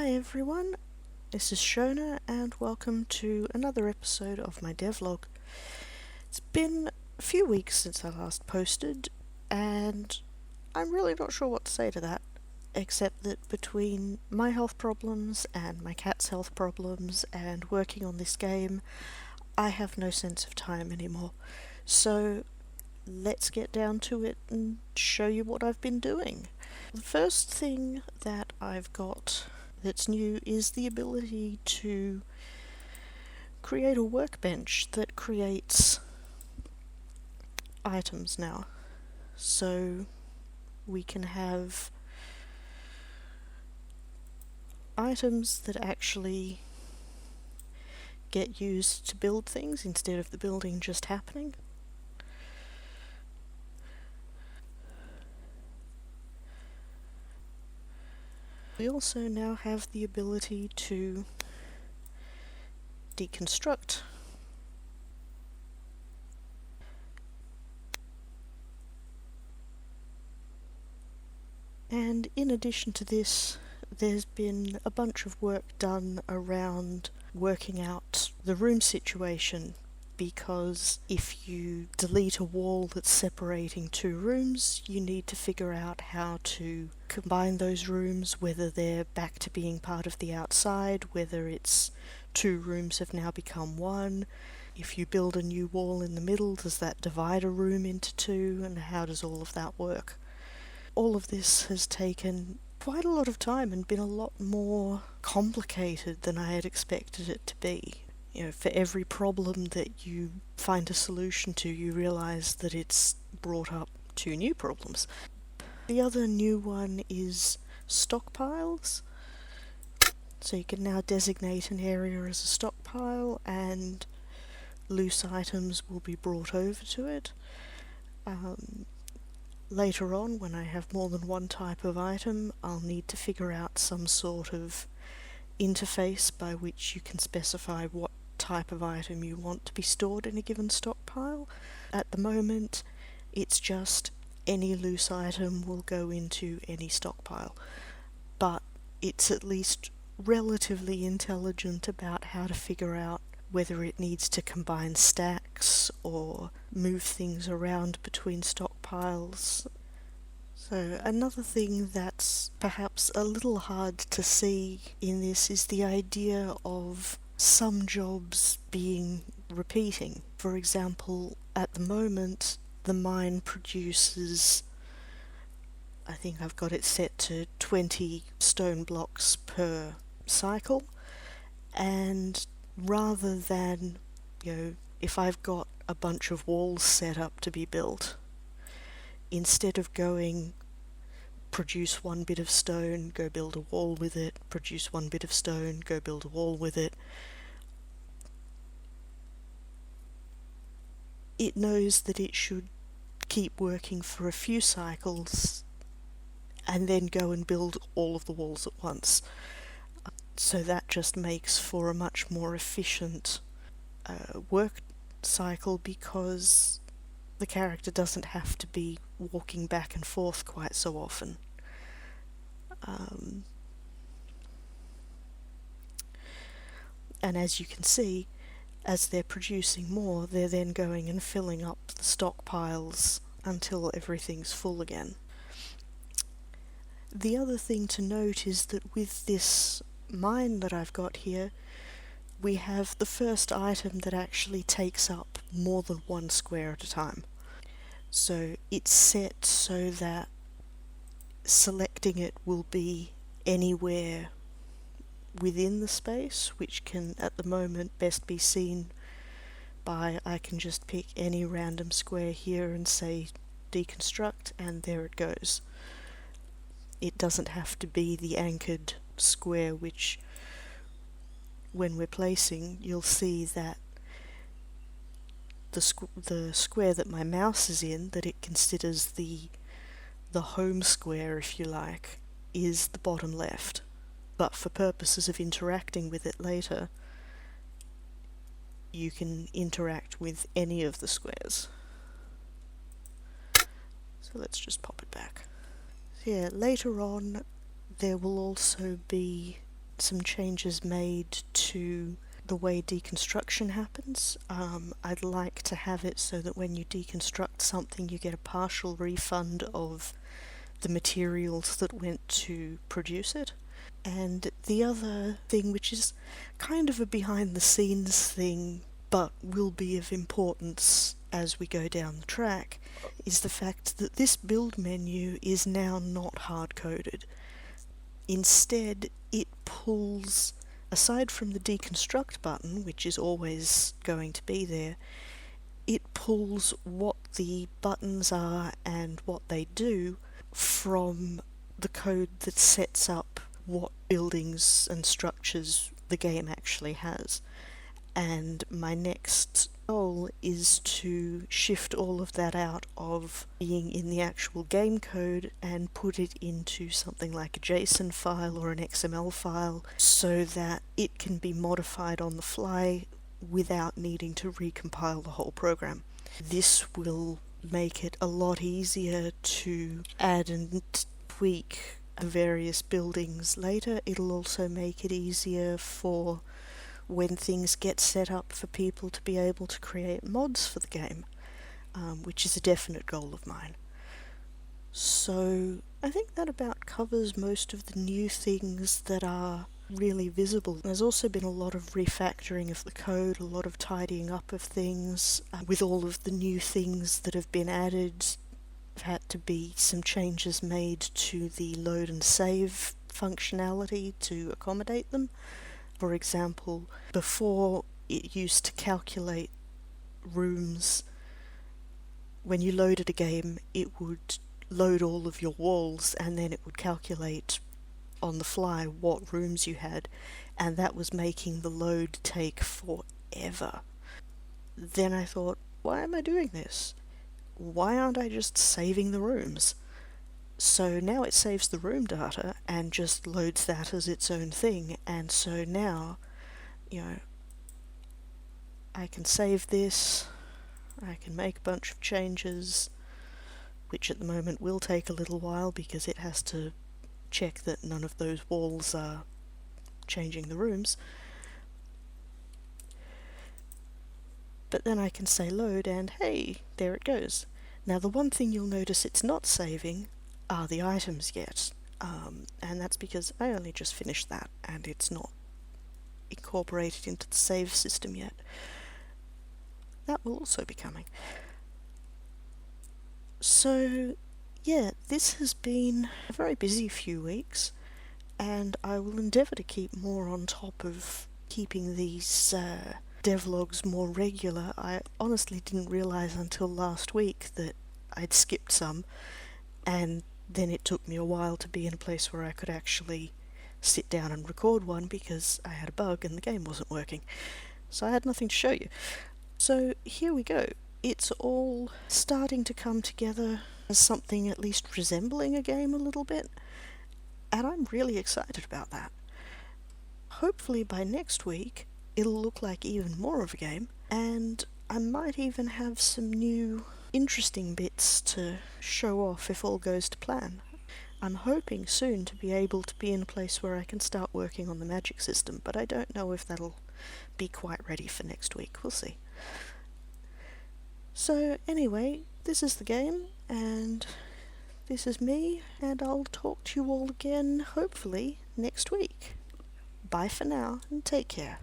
Hi everyone, this is Shona and welcome to another episode of my devlog. It's been a few weeks since I last posted and I'm really not sure what to say to that, except that between my health problems and my cat's health problems and working on this game, I have no sense of time anymore. So let's get down to it and show you what I've been doing. The first thing that I've got that's new is the ability to create a workbench that creates items now. So we can have items that actually get used to build things instead of the building just happening. We also now have the ability to deconstruct. And in addition to this, there's been a bunch of work done around working out the room situation, because if you delete a wall that's separating two rooms, you need to figure out how to combine those rooms, whether they're back to being part of the outside, whether it's two rooms have now become one. If you build a new wall in the middle, does that divide a room into two, and how does all of that work? All of this has taken quite a lot of time and been a lot more complicated than I had expected it to be. You know, for every problem that you find a solution to, you realise that it's brought up two new problems. The other new one is stockpiles. So you can now designate an area as a stockpile and loose items will be brought over to it. Later on, when I have more than one type of item, I'll need to figure out some sort of interface by which you can specify what type of item you want to be stored in a given stockpile. At the moment, it's just any loose item will go into any stockpile, but it's at least relatively intelligent about how to figure out whether it needs to combine stacks or move things around between stockpiles. So another thing that's perhaps a little hard to see in this is the idea of some jobs being repeating. For example, at the moment, the mine produces, I think I've got it set to 20 stone blocks per cycle, and rather than, if I've got a bunch of walls set up to be built, instead of going produce one bit of stone, go build a wall with it, produce one bit of stone, go build a wall with it, it knows that it should keep working for a few cycles and then go and build all of the walls at once. So that just makes for a much more efficient work cycle, because the character doesn't have to be walking back and forth quite so often. And as you can see, as they're producing more, they're then going and filling up the stockpiles until everything's full again. The other thing to note is that with this mine that I've got here, we have the first item that actually takes up more than one square at a time. So it's set so that selecting it will be anywhere within the space, which can at the moment best be seen by I can just pick any random square here and say deconstruct, and there it goes. It doesn't have to be the anchored square, which when we're placing, you'll see that the square that my mouse is in, that it considers the home square, if you like, is the bottom left. But for purposes of interacting with it later, you can interact with any of the squares. So let's just pop it back. So yeah, later on there will also be some changes made to the way deconstruction happens. I'd like to have it so that when you deconstruct something, you get a partial refund of the materials that went to produce it. And the other thing, which is kind of a behind the scenes thing, but will be of importance as we go down the track, is the fact that this build menu is now not hard-coded. Instead, it pulls, aside from the deconstruct button, which is always going to be there, it pulls what the buttons are and what they do from the code that sets up what buildings and structures the game actually has. And my next goal is to shift all of that out of being in the actual game code and put it into something like a JSON file or an XML file so that it can be modified on the fly without needing to recompile the whole program. This will make it a lot easier to add and tweak the various buildings later. It'll also make it easier for when things get set up for people to be able to create mods for the game, which is a definite goal of mine. So I think that about covers most of the new things that are really visible. There's also been a lot of refactoring of the code, a lot of tidying up of things. With all of the new things that have been added, there have had to be some changes made to the load and save functionality to accommodate them. For example, before it used to calculate rooms. When you loaded a game, it would load all of your walls and then it would calculate on the fly what rooms you had, and that was making the load take forever. Then I thought, why am I doing this? Why aren't I just saving the rooms? So now it saves the room data and just loads that as its own thing, and so now, I can save this, I can make a bunch of changes, which at the moment will take a little while because it has to check that none of those walls are changing the rooms. But then I can say load and hey, there it goes. Now the one thing you'll notice it's not saving are the items yet, and that's because I only just finished that and it's not incorporated into the save system yet. That will also be coming. So yeah, this has been a very busy few weeks, and I will endeavour to keep more on top of keeping these devlogs more regular. I honestly didn't realise until last week that I'd skipped some, and then it took me a while to be in a place where I could actually sit down and record one because I had a bug and the game wasn't working. So I had nothing to show you. So here we go. It's all starting to come together as something at least resembling a game a little bit, and I'm really excited about that. Hopefully by next week it'll look like even more of a game, and I might even have some new interesting bits to show off if all goes to plan. I'm hoping soon to be able to be in a place where I can start working on the magic system, but I don't know if that'll be quite ready for next week. We'll see. So anyway, this is the game, and this is me, and I'll talk to you all again, hopefully, next week. Bye for now, and take care.